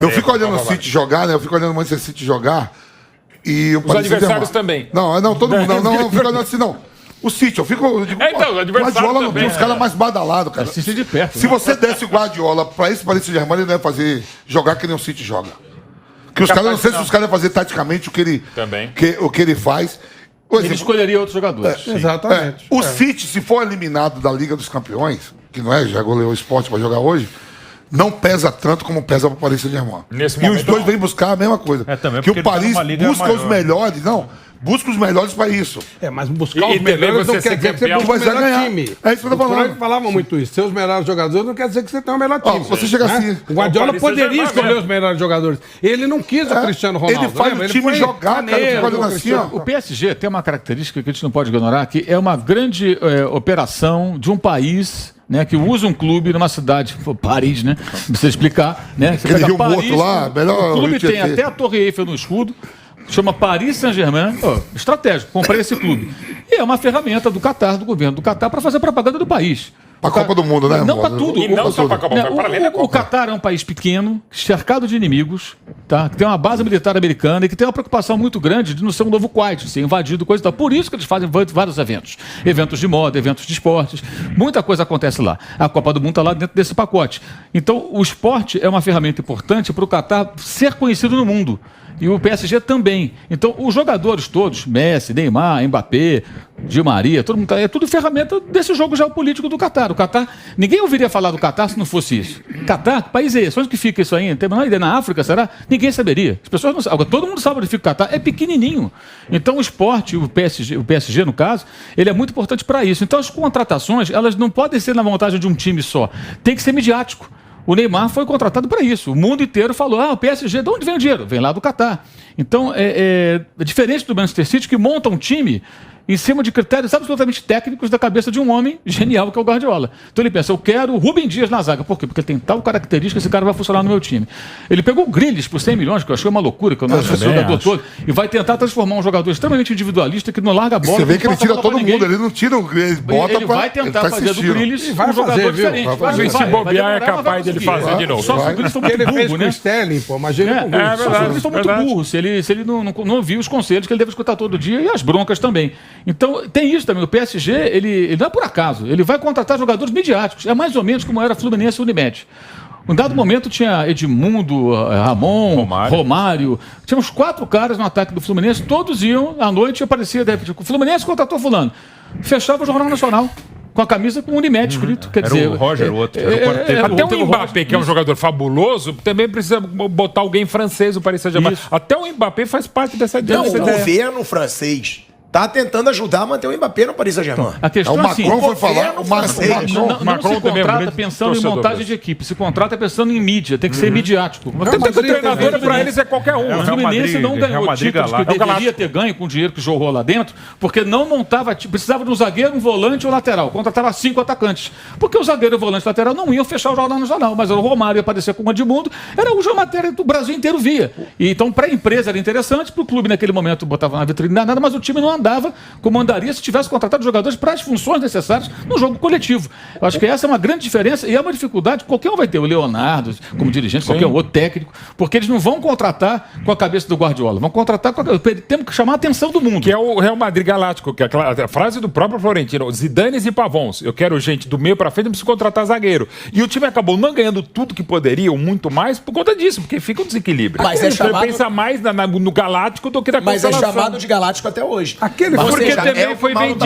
Eu fico olhando o City jogar, né? Eu fico olhando o Manchester City jogar e os adversários também. Não, todo mundo. Não, eu fico olhando assim, não. O City, eu fico. Eu digo, então, o adversário Guardiola não também, tem os caras mais badalados, cara. Assiste de perto. Se você desse o Guardiola pra esse Paris Saint-Germain, ele não ia fazer jogar que nem o City joga. Que os caras, não sei se os caras iam fazer taticamente o que ele faz. Por exemplo, ele escolheria outros jogadores. Exatamente. O City, se for eliminado da Liga dos Campeões, que não é, já goleou o Sport para jogar hoje, não pesa tanto como pesa para o Paris Saint-Germain. E os dois vêm buscar a mesma coisa. Que o Paris busca os melhores, busca os melhores para isso. Mas buscar os melhores não quer dizer que você busca o melhor time. É isso que eu tô falando. Falavam muito isso. Ser os melhores jogadores não quer dizer que você tem o melhor time. Você chega assim. O Guardiola poderia escolher os melhores jogadores. Ele não quis o Cristiano Ronaldo. Ele faz o time jogar, cara. O PSG tem uma característica que a gente não pode ignorar, que é uma grande operação de um país, né, que usa um clube numa cidade, Paris, né? Não precisa explicar, né? Você pega Paris, morto lá, melhor. O clube tem até a Torre Eiffel no escudo. Chama Paris Saint-Germain, estratégico, comprei esse clube. E é uma ferramenta do Qatar, do governo do Qatar, para fazer propaganda do país. Para a Copa do Mundo, né? Não para tudo. E não só para a Copa, para além da Copa. O Qatar é um país pequeno, cercado de inimigos, tá? Que tem uma base militar americana e que tem uma preocupação muito grande de não ser um novo Kuwait, ser invadido, coisa e tal. Por isso que eles fazem vários eventos. Eventos de moda, eventos de esportes. Muita coisa acontece lá. A Copa do Mundo está lá dentro desse pacote. Então, o esporte é uma ferramenta importante para o Qatar ser conhecido no mundo. E o PSG também. Então, os jogadores todos, Messi, Neymar, Mbappé, Di Maria, todo mundo, é tudo ferramenta desse jogo geopolítico do Qatar. O Qatar, ninguém ouviria falar do Qatar se não fosse isso. Qatar, que país é esse? Onde que fica isso aí? Tem uma ideia? Na África, será? Ninguém saberia. As pessoas não sabem. Todo mundo sabe onde fica o Qatar. É pequenininho. Então, o esporte, o PSG, no caso, ele é muito importante para isso. Então, as contratações, elas não podem ser na montagem de um time só. Tem que ser midiático. O Neymar foi contratado para isso. O mundo inteiro falou, o PSG, de onde vem o dinheiro? Vem lá do Qatar. Então, é diferente do Manchester City, que monta um time em cima de critérios absolutamente técnicos da cabeça de um homem genial, que é o Guardiola. Então ele pensa, eu quero o Rubem Dias na zaga. Por quê? Porque ele tem tal característica, esse cara vai funcionar no meu time. Ele pegou o Grealish por 100 milhões, que eu achei uma loucura, que eu não acho esse jogador todo, e vai tentar transformar um jogador extremamente individualista, que não larga a bola. Você vê que ele tira todo mundo, ele não tira o Grealish, bota ele vai tentar fazer do Grealish um jogador diferente. Se bobear, é capaz dele fazer de novo. Só se o Grealish for muito burro, né? Ele fez com o Sterling, pô, imagina com o Grealish. Só se o Grealish for muito burro, se ele não ouvir os conselhos que ele deve escutar todo dia, e as broncas também. Então, tem isso também. O PSG, ele não é por acaso. Ele vai contratar jogadores midiáticos. É mais ou menos como era Fluminense e Unimed. Em dado momento tinha Edmundo, Ramon, Romário. Tinha uns 4 caras no ataque do Fluminense. Todos iam à noite e aparecia de repente. O Fluminense contratou fulano. Fechava o Jornal Nacional. Com a camisa com o Unimed escrito. Quer dizer, o Roger, o outro. Até o Mbappé, que é um jogador fabuloso, também precisa botar alguém francês, o Paris Saint-Germain. Até o Mbappé faz parte dessa ideia. Não, o governo francês tá tentando ajudar a manter o Mbappé no Paris Saint-Germain. A questão o Macron foi falar. O Macron se contrata pensando em montagem de equipe. Se contrata pensando em mídia. Tem que ser midiático. Até o treinador para eles é qualquer um. O Fluminense não ganhou títulos que deveria ter ganho com o dinheiro que jorrou lá dentro, porque não montava. Precisava de um zagueiro, um volante ou um lateral. Contratava 5 atacantes. Porque o zagueiro, o volante e o lateral não iam fechar o Jornal Nacional. Mas o Romário ia aparecer com o Edmundo. Era a matéria que o Brasil inteiro via. E, então, para a empresa era interessante, para o clube naquele momento botava na vitrine nada, mas o time não andava como andaria se tivesse contratado jogadores para as funções necessárias no jogo coletivo. Eu acho que essa é uma grande diferença e é uma dificuldade que qualquer um vai ter. O Leonardo, como dirigente, qualquer outro técnico, porque eles não vão contratar com a cabeça do Guardiola, vão contratar com a... Temos que chamar a atenção do mundo. Que é o Real Madrid Galáctico, que é a frase do próprio Florentino, Zidanes e Pavons. Eu quero gente do meio para frente, não preciso contratar zagueiro. E o time acabou não ganhando tudo que poderia, ou muito mais, por conta disso, porque fica um desequilíbrio. Mas é chamado... Você pensa mais no Galáctico do que na Constelação. Mas é chamado de Galáctico até hoje. Porque também foi vendido,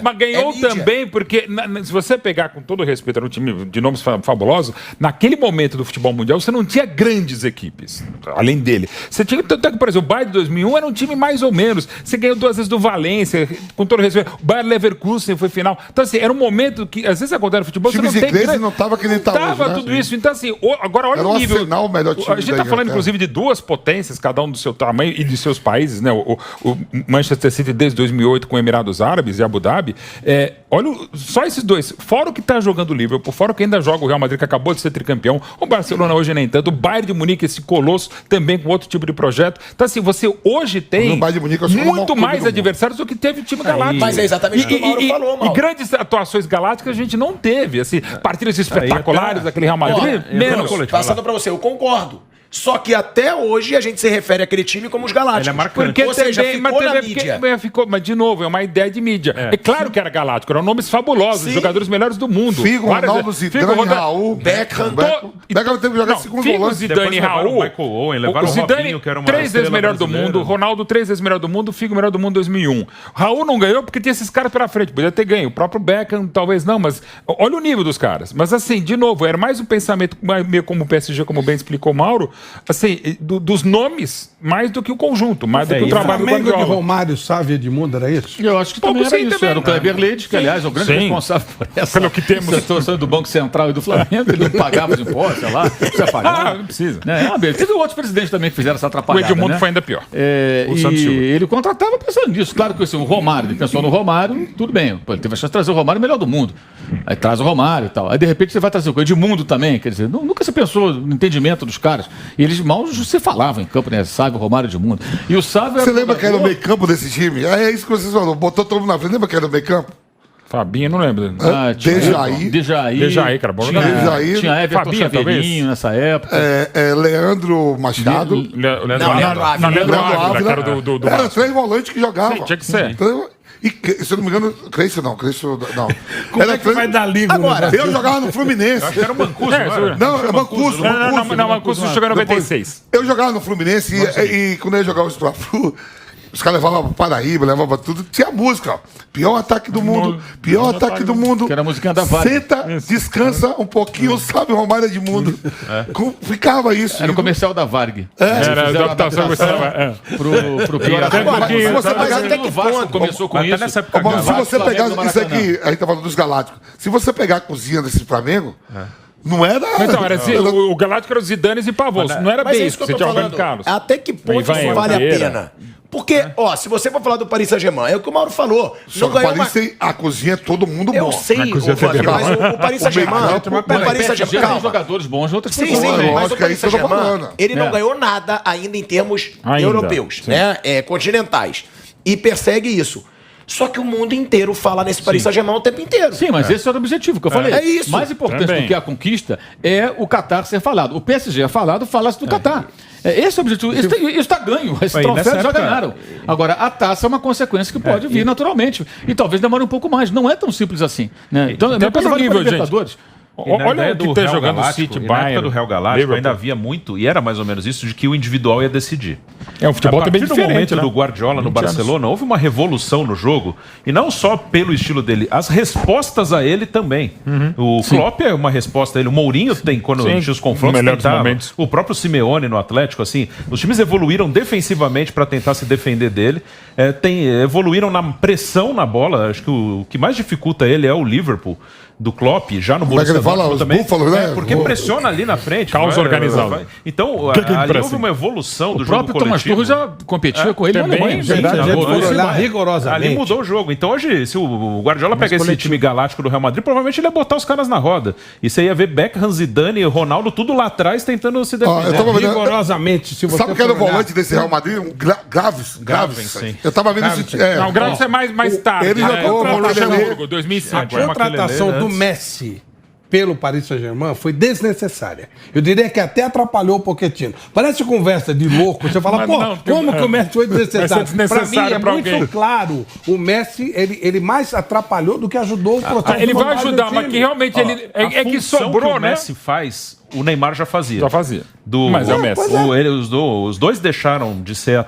mas ganhou também, porque se você pegar, com todo respeito, era um time de nomes fabulosos, naquele momento do futebol mundial, você não tinha grandes equipes, além dele. Você tinha, por exemplo, o Bayern de 2001 era um time mais ou menos. Você ganhou 2 vezes do Valência, com todo respeito. O Bayern Leverkusen foi final. Então, assim, era um momento que, às vezes, acontece no futebol, você não tem grande... não estava que nem tá hoje, tava tudo isso. Então, assim, agora olha o nível. Arsenal, o melhor time a gente está falando, inclusive, de 2 potências, cada um do seu tamanho e de seus países, né? O Manchester Manchester City desde 2008 com Emirados Árabes e Abu Dhabi. Olha só esses dois. Fora o que está jogando o Liverpool, fora o que ainda joga o Real Madrid, que acabou de ser tricampeão. O Barcelona hoje nem tanto. O Bayern de Munique, esse colosso, também com outro tipo de projeto. Então, assim, você hoje tem muito mais adversários do que teve o time galáctico. Mas é exatamente o que o Mauro falou, Mauro. E grandes atuações galácticas a gente não teve. Assim, partidas espetaculares daquele Real Madrid, menos. Passando para você, eu concordo. Só que até hoje a gente se refere àquele time como os Galácticos. Ele é marcante. Ou seja, ficou na mídia. Mas, de novo, é uma ideia de mídia. É claro que era Galáctico, eram nomes fabulosos, jogadores melhores do mundo. Figo, Ronaldo, Zidane, Raul, Beckham. Beckham teve que jogar segundo volante. Zidane e Raul. O Zidane, 3 vezes melhor do mundo. Ronaldo, 3 vezes melhor do mundo. Figo, melhor do mundo em 2001. Raul não ganhou porque tinha esses caras pela frente. Podia ter ganho. O próprio Beckham, talvez não, mas olha o nível dos caras. Mas, assim, de novo, era mais um pensamento, meio como o PSG, como bem explicou o Mauro, assim, dos nomes, mais do que o conjunto, mais do que o trabalho do Guardiola. De Romário, Sávio e Edmundo, era isso? Eu acho que também era isso. Era o Kleber Leite, que, aliás, é o grande responsável por essa pelo que temos. situação do Banco Central e do Flamengo. Ele não pagava os impostos, sei lá. Não precisa pagar. Não precisa. Teve outros presidentes também que fizeram essa atrapalhada. O Edmundo foi ainda pior. Ele contratava pensando nisso. Claro que assim, o Romário, ele pensou no Romário, tudo bem. Ele teve a chance de trazer o Romário melhor do mundo. Aí traz o Romário e tal. Aí, de repente, você vai trazer o Edmundo também. Quer dizer, nunca se pensou no entendimento dos caras. E eles mal se falavam em campo, né? Sávio, Romário, Edmundo. E o Sávio... Você lembra que era o meio campo desse time? É isso que vocês falaram. Botou todo mundo na frente. Lembra que era o meio campo? Fabinho, não lembro. Dejaí, cara. Tinha Everton Chaveirinho nessa época. Leandro Machado. Leandro Ávila, cara do eram 3 volantes que jogavam. Sim, tinha que ser. E, se eu não me engano, Cleiton não. Como é que vai dar liga? Agora, eu jogava no Fluminense. Acho que era o Mancuso, não era Mancuso. Não, Mancuso jogou em 96. Eu jogava no Fluminense e quando eu jogava o Fla-Flu, os caras levavam pra Paraíba, levavam tudo. Tinha música, ó. Pior ataque do mundo. Pior ataque do mundo. Que era a musiquinha da Vale. Senta, descansa um pouquinho, sabe, Romário Edmundo. Ficava isso. Era o comercial da Varg. Era a adaptação pro pior ataque. Se você pegar até que ponto começou com isso. Se você pegar isso aqui, a gente tá falando dos Galácticos. Se você pegar a cozinha desse Flamengo, não era... Então, o Galáctico era os Zidanes e Pavos. Não era bem isso que você tinha o Carlos. Até que ponto isso vale a pena? Porque, se você for falar do Paris Saint-Germain, é o que o Mauro falou. Não ganhou a cozinha é todo mundo bom. Eu sei, mas o Paris Saint-Germain... Tem jogadores bons, outras pessoas. Sim, mas o Paris Saint-Germain, ele não ganhou nada ainda em termos europeus, né? Continentais. E persegue isso. Só que o mundo inteiro fala nesse Paris Saint-Germain o tempo inteiro. Sim, mas esse era o objetivo que eu falei. É isso. Mais importante do que a conquista é o Qatar ser falado. O PSG é falado, fala-se do Qatar. Esse é o objetivo. Isso está ganho. Esse troféu já ganharam. Agora, a taça é uma consequência que pode vir naturalmente. E talvez demore um pouco mais. Não é tão simples assim. Né? Então, é pelo nível, gente. Olha o que está jogando o City, Bayern. Na época do Real Galáctico ainda havia muito, e era mais ou menos isso, de que o individual ia decidir. O futebol também diferente. No momento do Guardiola no Barcelona, houve uma revolução no jogo, e não só pelo estilo dele, as respostas a ele também. O Klopp é uma resposta a ele, o Mourinho tem, quando tinha os confrontos, o próprio Simeone no Atlético, assim, os times evoluíram defensivamente para tentar se defender dele, evoluíram na pressão na bola, acho que o que mais dificulta ele é o Liverpool, do Klopp, já no Borussia Dortmund também. Búfalos, né? Porque pressiona ali na frente. Caos organizado. Então, ali houve uma evolução do jogo coletivo. O próprio Thomas Tuchel já competia com ele também. Rigorosamente. Ali mudou o jogo. Então hoje, se o Guardiola pegar esse time galáctico do Real Madrid, provavelmente ele ia botar os caras na roda. E você ia ver Beckham, Zidane e Ronaldo tudo lá atrás tentando se defender. Rigorosamente. Sabe que era o volante desse Real Madrid? Graves. Eu tava vendo esse... Não, o Graves é mais tarde. Ele jogou 2005. A contratação do Messi pelo Paris Saint-Germain foi desnecessária. Eu diria que até atrapalhou o Pochettino. Parece conversa de louco. Você fala, como que o Messi foi desnecessário? Para mim é muito claro. O Messi, ele mais atrapalhou do que ajudou o processo. Ele vai ajudar, mas que realmente é que sobrou, que o Messi faz, o Neymar já fazia. Mas é o Messi. Os dois deixaram de ser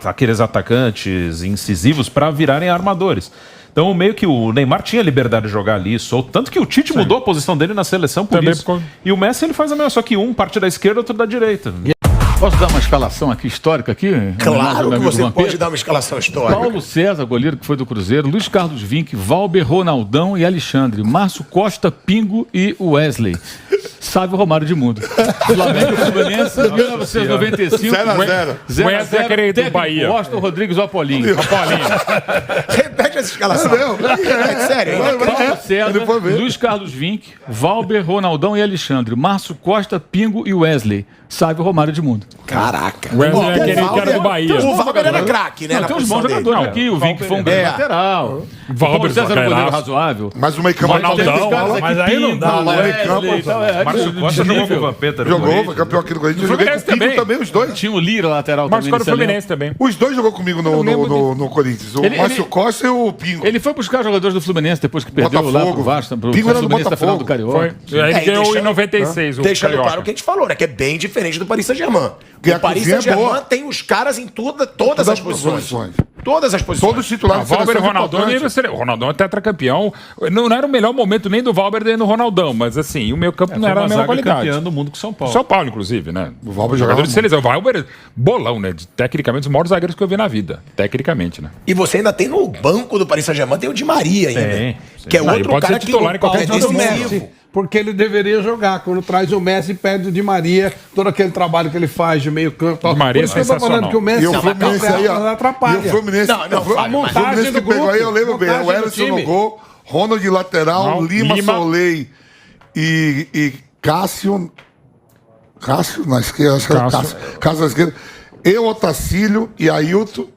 aqueles atacantes incisivos para virarem armadores. Então, meio que o Neymar tinha liberdade de jogar ali, tanto que o Tite mudou a posição dele na seleção por também isso. E o Messi, ele faz a mesma, só que um parte da esquerda, outro da direita. Posso dar uma escalação aqui histórica aqui? Claro que você pode dar uma escalação histórica. Paulo César, goleiro que foi do Cruzeiro, Luiz Carlos Vinck, Valber, Ronaldão e Alexandre, Márcio Costa, Pingo e Wesley. Salve o Romário de Mundo. Flamengo e Fluminense, 1995. 0x0. O Wesley é querido do Bahia. Washington Rodrigues, o Apolinho. Repete essa escalação. Sério, César, Luiz Carlos Vinck, Valber, Ronaldão e Alexandre. Márcio Costa, Pingo e Wesley. Salve o Romário de Mundo. Caraca. O Wesley é aquele cara do Bahia. O Valber era craque, né? Tem uns bons jogadores aqui. O Vinck foi um grande lateral. O Valber César era um goleiro razoável. Mas o meio campo... Ronaldão. Mas aí não dá. Márcio Costa jogou com o Vampeta. Jogou, foi campeão aqui do Corinthians. Eu joguei com também, os dois. Tinha o Lira lateral também. Mas o Fluminense também. Os dois jogou comigo no Corinthians. O Márcio Costa e o Pingo. Ele foi buscar jogadores do Fluminense depois que perdeu lá pro Vasco. Pingo era do Fluminense da final do Carioca. Ele ganhou em 96. Deixando claro o que a gente falou, né? Que é bem diferente do Paris Saint-Germain. O Paris Saint-Germain tem os caras em todas as posições. Todas as posições. Todos os titulares. Valber e Ronaldão. O Ronaldão é tetracampeão. Não era o melhor momento nem do Valber nem do Ronaldão, mas assim, o meio campo não era a mesma qualidade. Campeão do mundo com São Paulo. São Paulo, inclusive, né? O Valber jogava de seleção. O Valber, bolão, né? Tecnicamente, os maiores zagueiros que eu vi na vida. Tecnicamente, né? E você ainda tem no banco do Paris Saint-Germain, tem o Di Maria ainda. Sim. Que é outro cara que titular em qualquer decisivo. Porque ele deveria jogar. Quando traz o Messi, perde o Di Maria, todo aquele trabalho que ele faz de meio campo. Di Maria é sensacional. Eu tô falando que o Messi atrapalha. E o Fluminense, a montagem do grupo, aí eu lembro bem. O Ederson no gol, Ronald de lateral, Lima Solei e Cássio na esquerda, Cássio na esquerda. Eu, Otacílio e Ailton.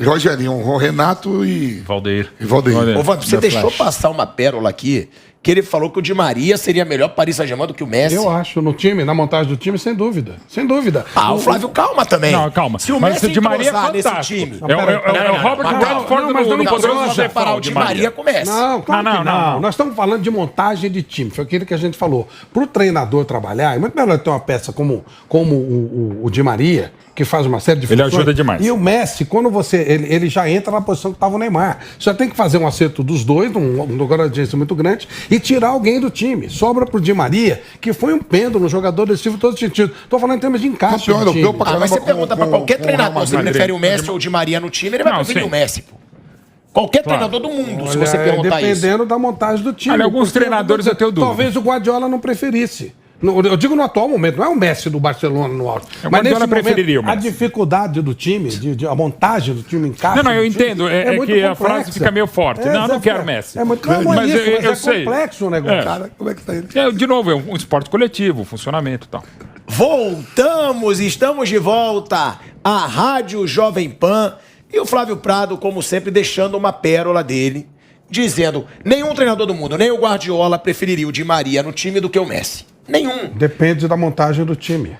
Rogerinho, o Renato e Valdeir. Ô, Wander, você deixou passar uma pérola aqui, que ele falou que o Di Maria seria melhor para Paris Saint-Germain do que o Messi. Eu acho, no time, na montagem do time, sem dúvida. Sem dúvida. O Flávio, calma também. Não, calma. Se o Messi Di Maria é nesse time... É o Robert Redford, mas não podemos separar o Di Maria com o Messi. Não, claro não. Nós estamos falando de montagem de time. Foi aquilo que a gente falou. Para o treinador trabalhar, é muito melhor ter uma peça como o Di Maria, que faz uma série de funções. Ele ajuda demais. E o Messi, quando ele já entra na posição que estava o Neymar. Você tem que fazer um acerto dos dois, um gradient muito grande, e tirar alguém do time. Sobra pro Di Maria, que foi um pêndulo, um jogador decisivo em todos os sentidos. Estou falando em termos de encaixe. Mas você pergunta para qualquer treinador se ele prefere o Messi ou o Di Maria no time, ele vai preferir o Messi, pô. Qualquer treinador do mundo, se você perguntar isso. Dependendo da montagem do time. Alguns treinadores eu tenho dúvida. Talvez o Guardiola não preferisse. Eu digo no atual momento, não é o Messi do Barcelona no auge. Mas nesse momento, a dificuldade do time, a montagem do time em casa. Não, eu entendo. É que complexa. A frase fica meio forte. Não quero Messi. É muito mas eu sei. Complexo o negócio. Cara, como é que tá ele? De novo, é um esporte coletivo, funcionamento e tal. Estamos de volta à Rádio Jovem Pan. E o Flávio Prado, como sempre, deixando uma pérola dele, dizendo: nenhum treinador do mundo, nem o Guardiola, preferiria o Di Maria no time do que o Messi. Nenhum. Depende da montagem do time.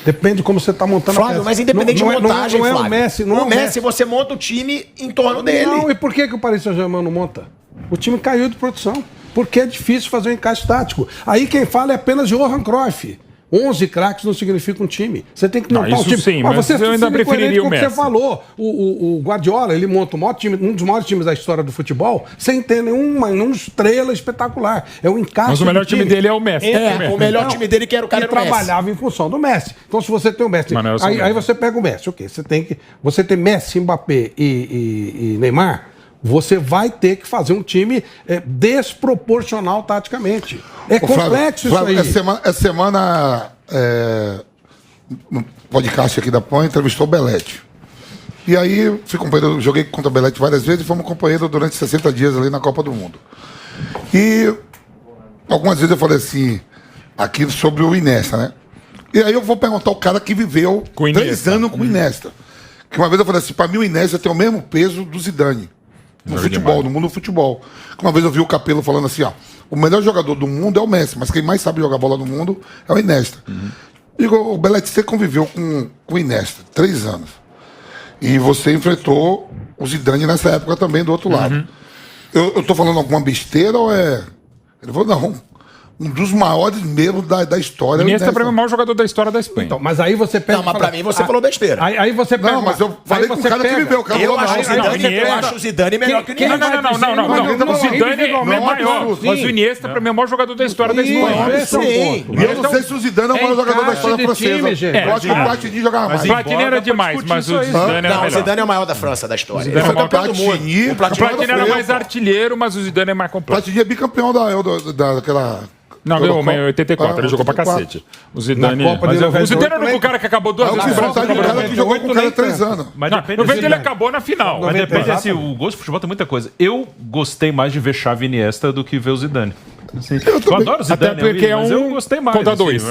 Depende de como você está montando Flávio, a peça. Mas independente de montagem, não é Flávio. O Messi. O Messi, você monta o time em torno dele. Não, e por que o Paris Saint-Germain não monta? O time caiu de produção. Porque é difícil fazer um encaixe tático. Aí quem fala é apenas Johan Cruyff. 11 craques não significa um time. Você tem que montar um time. Sim, mas você eu ainda preferiria o Messi. Você falou, o Guardiola, ele monta um dos maiores times da história do futebol, sem ter nenhuma estrela espetacular. É um encaixe. Mas o melhor time dele é o Messi. O melhor time dele que era o cara que trabalhava em função do Messi. Então, se você tem o Messi, aí você pega o Messi. Ok, você tem Messi, Mbappé e Neymar. Você vai ter que fazer um time desproporcional taticamente. É complexo isso aí. Essa semana no podcast aqui da PAN, entrevistou o Belletti. E aí, fui companheiro, joguei contra o Belletti várias vezes e fomos companheiros durante 60 dias ali na Copa do Mundo. E algumas vezes eu falei assim, aqui sobre o Iniesta, né? E aí eu vou perguntar ao cara que viveu 3 anos com o Iniesta. Que uma vez eu falei assim, para mim o Iniesta tem o mesmo peso do Zidane. No futebol, no mundo do futebol. Uma vez eu vi o Capello falando assim, o melhor jogador do mundo é o Messi, mas quem mais sabe jogar bola no mundo é o Iniesta. E o Belletti, você conviveu com o Iniesta 3 anos. E você enfrentou o Zidane nessa época também do outro lado. Eu tô falando alguma besteira ou é... Ele falou, não... Um dos maiores mesmo da história. Iniesta é o maior jogador da história da Espanha. Então, mas aí você pega... Não, mas pra mim você falou besteira. Aí você pega... Não, mas eu falei com o cara que viveu. Eu acho o Zidane melhor que o Iniesta. Não. O Zidane é maior. Mas o Iniesta, pra mim, é o maior jogador da história da Espanha. Sim. E eu não sei se o Zidane é o maior jogador da história francesa. Eu acho que o Platini jogava mais. O Platini era demais, mas o Zidane era melhor. Não, o Zidane é o maior da França da história. Ele foi campeão do mundo. O Platini era mais artilheiro, mas o Zidane é mais completo. O Platini é bicampeão daquela... Não, ganhou em 84, ele jogou pra cacete. O Zidane... O Zidane era o cara que acabou 2 vezes. O cara que jogou com o cara 3 anos. Mas depende ele acabou na final. Mas depende, assim, o gosto de futebol tem muita coisa. Eu gostei mais de ver Xavi e Iniesta do que ver o Zidane. Assim, eu adoro o Zidane, até porque mas eu gostei mais. Contra 2.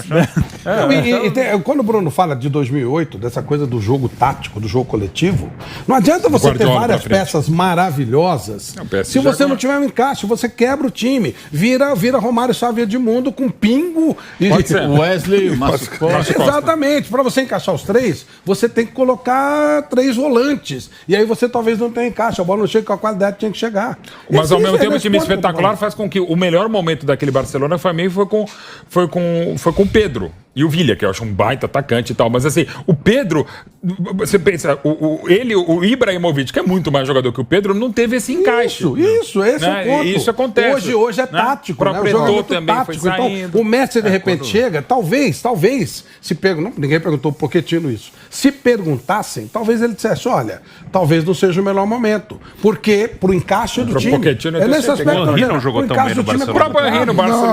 Quando o Bruno fala de 2008, dessa coisa do jogo tático, do jogo coletivo, não adianta você ter várias peças maravilhosas se você não tiver um encaixe, você quebra o time. Vira Romário Xavi Edmundo com pingo e Wesley, Márcio Costa. Exatamente. Para você encaixar os 3, você tem que colocar 3 volantes. E aí você talvez não tenha encaixe. A bola não chega com a qualidade que tinha que chegar. Mas ao mesmo tempo, o time espetacular faz com que o melhor momento daquele Barcelona foi com o Pedro e o Villa, que eu acho um baita atacante e tal, mas assim, o Pedro, você pensa, o Ibrahimovic, que é muito mais jogador que o Pedro, não teve esse encaixe. Esse é o ponto. Isso acontece. Hoje é tático, né? O jogo também tático. Foi saindo. Então, o Messi de repente chega, talvez, se ninguém perguntou pro Pochettino isso. Se perguntassem, talvez ele dissesse, olha, talvez não seja o melhor momento, porque pro encaixe do time. É nesse aspecto, o Henry não jogou tão bem no Barcelona. O próprio Henry no Barcelona.